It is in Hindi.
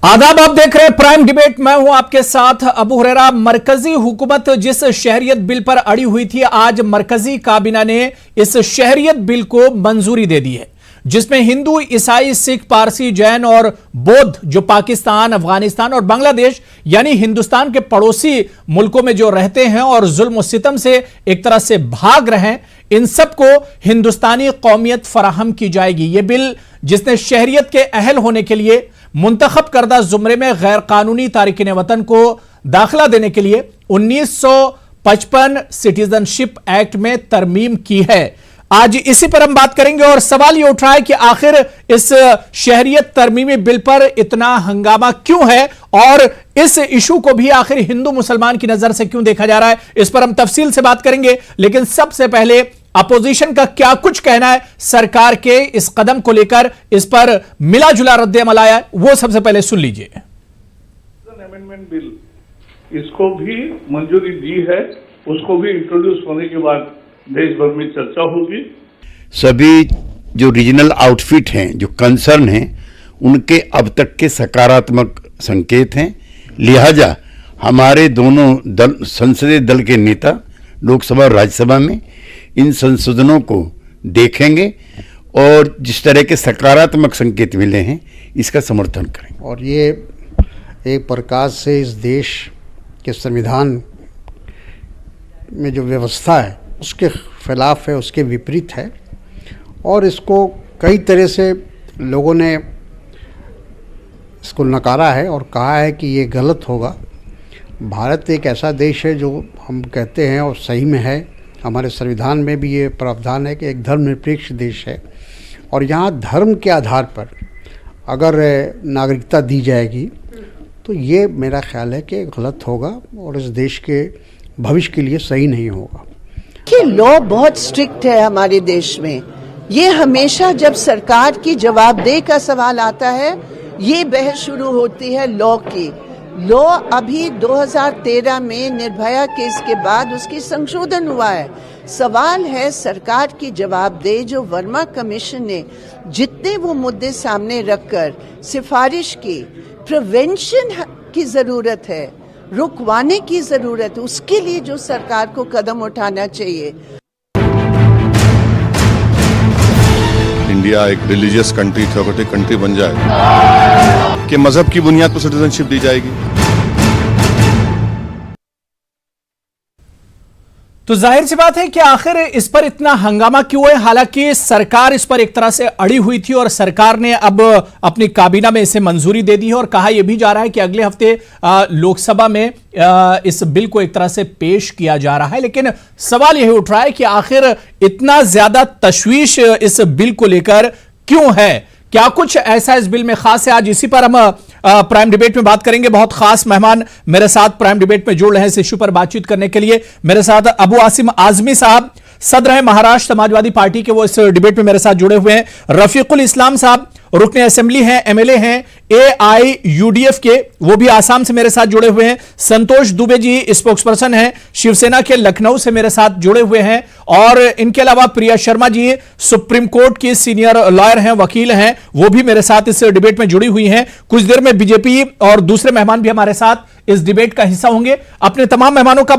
आदाब, आप देख रहे हैं प्राइम डिबेट। मैं हूं आपके साथ अबू हुरैरा। मरकजी हुकूमत जिस शहरियत बिल पर अड़ी हुई थी, आज मरकजी काबीना ने इस शहरियत बिल को मंजूरी दे दी है, जिसमें हिंदू, ईसाई, सिख, पारसी, जैन और बौद्ध जो पाकिस्तान, अफगानिस्तान और बांग्लादेश यानी हिंदुस्तान के पड़ोसी मुल्कों में जो रहते हैं और जुल्म सितम से एक तरह से भाग रहे हैं, इन सबको हिंदुस्तानी कौमियत फराहम की जाएगी। यह बिल जिसने शहरियत के अहल होने के लिए मुंतखब करदा जुमरे में गैर कानूनी तारिकीन वतन को दाखिला देने के लिए 1955 सिटीजनशिप एक्ट में तरमीम की है। आज इसी पर हम बात करेंगे और सवाल यह उठ रहा है कि आखिर इस शहरियत तरमीमी बिल पर इतना हंगामा क्यों है और इस इशू को भी आखिर हिंदू मुसलमान की नजर से क्यों देखा जा रहा है। इस पर हम तफसील से बात करेंगे, लेकिन सबसे पहले अपोजिशन का क्या कुछ कहना है सरकार के इस कदम को लेकर, इस पर मिला जुला रद्द अमल आया, वो सबसे पहले सुन लीजिए। अमेंडमेंट बिल, इसको भी मंजूरी दी है, उसको भी इंट्रोड्यूस होने के बाद देश भर में चर्चा होगी। सभी जो रीजनल आउटफिट हैं, जो कंसर्न हैं, उनके अब तक के सकारात्मक संकेत हैं। लिहाजा हमारे दोनों दल, संसदीय दल के नेता लोकसभा और राज्यसभा में इन संशोधनों को देखेंगे और जिस तरह के सकारात्मक संकेत मिले हैं इसका समर्थन करेंगे। और ये एक प्रकार से इस देश के संविधान में जो व्यवस्था है उसके खिलाफ है, उसके विपरीत है और इसको कई तरह से लोगों ने इसको नकारा है और कहा है कि ये गलत होगा। भारत एक ऐसा देश है जो हम कहते हैं और सही में है, हमारे संविधान में भी ये प्रावधान है कि एक धर्मनिरपेक्ष देश है और यहाँ धर्म के आधार पर अगर नागरिकता दी जाएगी तो ये मेरा ख्याल है कि गलत होगा और इस देश के भविष्य के लिए सही नहीं होगा। कि लॉ बहुत स्ट्रिक्ट है हमारे देश में। ये हमेशा जब सरकार की जवाबदेही का सवाल आता है, ये बहस शुरू होती है लॉ की। लॉ अभी 2013 में निर्भया केस के बाद उसकी संशोधन हुआ है। सवाल है सरकार की जवाबदेही। जो वर्मा कमीशन ने जितने वो मुद्दे सामने रखकर सिफारिश की, प्रिवेंशन की जरूरत है, रुकवाने की जरूरत है, उसके लिए जो सरकार को कदम उठाना चाहिए। इंडिया एक रिलीजियस कंट्री, थियोक्रेटिक कंट्री बन जाए कि मजहब की बुनियाद पर सिटीजनशिप दी जाएगी। तो जाहिर सी बात है कि आखिर इस पर इतना हंगामा क्यों है। हालांकि सरकार इस पर एक तरह से अड़ी हुई थी और सरकार ने अब अपनी काबीना में इसे मंजूरी दे दी है और कहा यह भी जा रहा है कि अगले हफ्ते लोकसभा में इस बिल को एक तरह से पेश किया जा रहा है। लेकिन सवाल यही उठ रहा है कि आखिर इतना ज्यादा तशवीश इस बिल को लेकर क्यों है, क्या कुछ ऐसा इस बिल में खास है। आज इसी पर हम प्राइम डिबेट में बात करेंगे। बहुत खास मेहमान मेरे साथ प्राइम डिबेट में जुड़ रहे हैं इस इश्यू पर बातचीत करने के लिए। मेरे साथ अबू आसिम आजमी साहब, सदर हैं महाराष्ट्र समाजवादी पार्टी के, वो इस डिबेट में मेरे साथ जुड़े हुए हैं। रफीकुल इस्लाम साहब रुकने असेंबली हैं, एमएलए हैं AIUDF के, वो भी आसाम से मेरे साथ जुड़े हुए हैं। संतोष दुबे जी स्पोक्सपर्सन हैं शिवसेना के, लखनऊ से मेरे साथ जुड़े हुए हैं। और इनके अलावा प्रिया शर्मा जी सुप्रीम कोर्ट की सीनियर लॉयर हैं, वकील हैं, वो भी मेरे साथ इस डिबेट में जुड़ी हुई हैं। कुछ देर में बीजेपी और दूसरे मेहमान भी हमारे साथ इस डिबेट का हिस्सा होंगे। अपने तमाम मेहमानों का